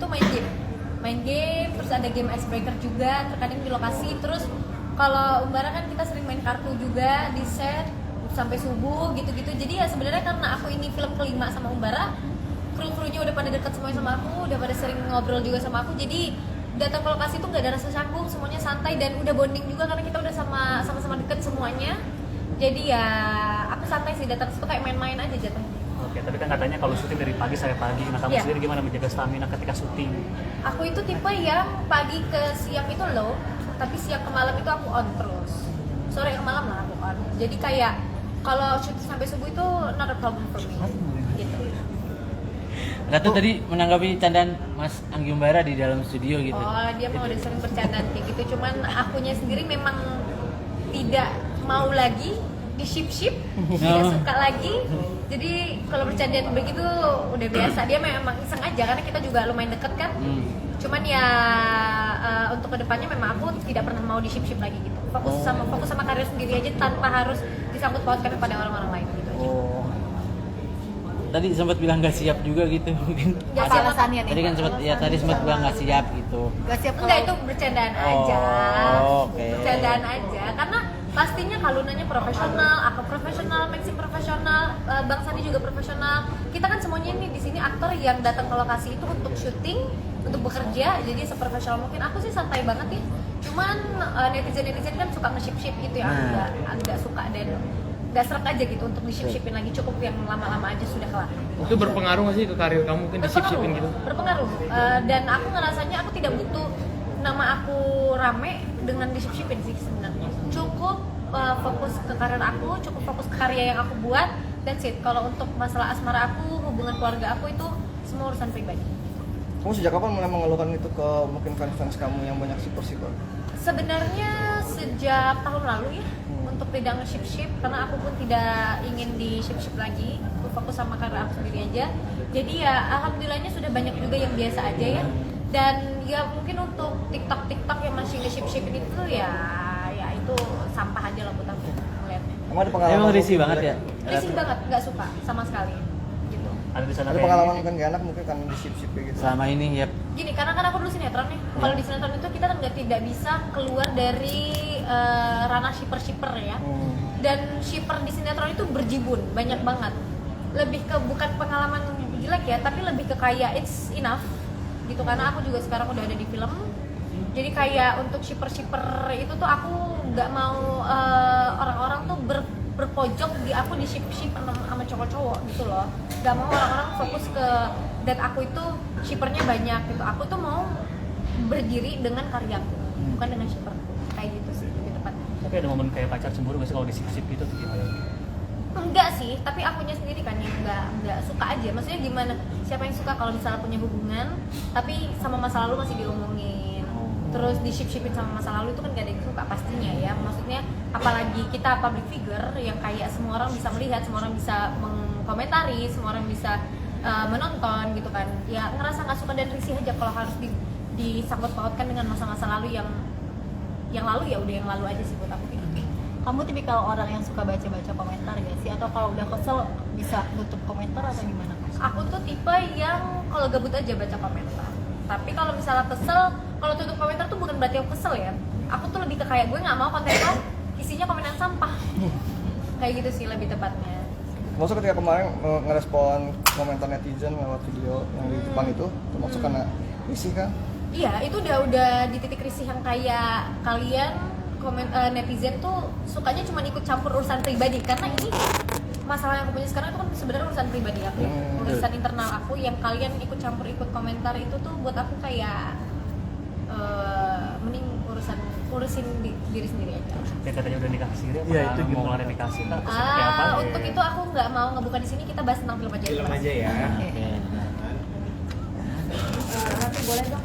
tuh main game, terus ada game icebreaker juga terkadang di lokasi. Terus kalau Umbara kan kita sering main kartu juga di set sampai subuh gitu-gitu. Jadi ya sebenarnya karena aku ini film kelima sama Umbara, kru-krunya udah pada deket semuanya sama aku, udah pada sering ngobrol juga sama aku. Jadi datang ke lokasi tuh nggak ada rasa canggung, semuanya santai dan udah bonding juga karena kita udah sama-sama deket semuanya. Jadi ya aku santai sih, datang situ kayak main-main aja jatuhnya. Oke, tapi kan katanya kalau syuting dari pagi sampai pagi, nah kamu sendiri gimana menjaga stamina ketika syuting? Aku itu tipe yang pagi ke siang itu low, tapi siang ke malam itu aku on terus. Sore ke malam lah aku on. Jadi kayak kalau syuting sampai subuh itu not a problem for me. Gitu. Ratu tadi menanggapi candaan Mas Anggi Umbara di dalam studio gitu. Oh, dia mau udah sering bercandaan kayak gitu. Cuman akunya sendiri memang tidak mau lagi di ship tidak suka lagi. Jadi kalau bercandaan begitu udah biasa. Dia memang iseng aja karena kita juga lumayan deket kan. Cuman ya untuk kedepannya memang aku tidak pernah mau di ship lagi gitu. Fokus sama karir sendiri aja tanpa harus disangkut pautkan kepada orang-orang lain gitu aja. Oh. Tadi sempat bilang nggak siap juga gitu mungkin. Gak siap alasannya nih. Tadi kan sempat bilang nggak siap gitu. Gak siap enggak, itu bercandaan aja. Oke. Bercandaan aja karena pastinya Kalunanya profesional, aku profesional, Maxim profesional, Bang Sandi juga profesional. Kita kan semuanya ini di sini aktor yang datang ke lokasi itu untuk syuting, untuk bekerja, jadi seprofesional mungkin. Aku sih santai banget ya. Cuman netizen kan suka nge-ship gitu ya. Agak suka dan gak serak aja gitu untuk di-ship-shipin lagi, cukup yang lama-lama aja sudah kelar. Itu berpengaruh nggak sih ke karir kamu mungkin di-ship-shipin gitu? Berpengaruh. Dan aku ngerasanya aku tidak butuh nama aku rame dengan di-ship-shipin sih sebenarnya. Cukup fokus ke karir aku, cukup fokus ke karya yang aku buat, that's it. Kalau untuk masalah asmara aku, hubungan keluarga aku itu semua urusan pribadi. Kamu sejak kapan mulai mengeluhkan itu ke mungkin fans kamu yang banyak shipper? Sebenarnya sejak tahun lalu ya, untuk tidak nge-ship karena aku pun tidak ingin di ship lagi, aku fokus sama karir aku sendiri aja. Jadi ya alhamdulillahnya sudah banyak juga yang biasa aja ya. Dan ya mungkin untuk TikTok yang masih nge-ship itu ya itu sampah aja lah buat aku melihatnya. Emang ada pengalaman? Emang risih banget ya? Risih banget, nggak suka sama sekali gitu. Ada pengalaman kan gak enak mungkin kan di ship gitu. Selama ini ya. Gini, karena kan aku dulu sinetron nih. Kalau di sinetron itu kita kan tidak bisa keluar dari ranah shipper ya. Dan shipper di sinetron itu berjibun, banyak banget. Lebih ke bukan pengalaman jelek ya, tapi lebih ke kayak it's enough gitu. Karena aku juga sekarang udah ada di film. Jadi kayak untuk shipper itu tuh aku nggak mau orang-orang tuh berpojok di aku di ship sama cowok-cowok gitu loh. Gak mau orang-orang fokus ke dan aku itu shippernya banyak gitu. Aku tuh mau berdiri dengan karyaku, bukan dengan shipperku. Kayak gitu sih lebih tepat. Tapi ada momen kayak pacar cemburu nggak sih kalau di ship gitu tuh gimana? Enggak sih, tapi akunya sendiri kan yang enggak suka aja. Maksudnya gimana? Siapa yang suka kalau misalnya punya hubungan tapi sama masa lalu masih diomongin. Terus di ship-shipin sama masa lalu itu kan gak ada yang suka pastinya ya. Maksudnya apalagi kita public figure yang kayak semua orang bisa melihat, semua orang bisa mengkomentari, semua orang bisa menonton gitu kan. Ya ngerasa gak suka dan risih aja kalau harus disangkut pautkan dengan masa-masa lalu yang lalu ya udah yang lalu aja sih buat aku. Kamu tipikal orang yang suka baca-baca komentar gak sih? Atau kalau udah kesel bisa nutup komentar atau gimana? Aku tuh tipe yang kalau gabut aja baca komentar. Tapi kalau misalnya kesel, kalau tutup komentar tuh bukan berarti aku kesel ya. Aku tuh lebih ke kayak gue nggak mau konten lo isinya komenan sampah. Kayak gitu sih lebih tepatnya. Maksud ketika kemarin ngerespon komentar netizen lewat video yang di Jepang itu, termasuk karena risih kan? Iya, itu udah di titik risih yang kayak kalian netizen tuh sukanya cuma ikut campur urusan pribadi. Karena ini masalah yang aku punya sekarang itu kan sebenarnya urusan pribadi aku, urusan internal aku yang kalian ikut campur ikut komentar itu tuh buat aku kayak mending urusin diri sendiri aja. Kayak katanya udah nikah sendiri, Iya, itu mau klarifikasi kan? Seperti apa? Untuk itu aku nggak mau ngebuka di sini, kita bahas tentang film aja. Film aja ya. Oke. Nanti boleh dong.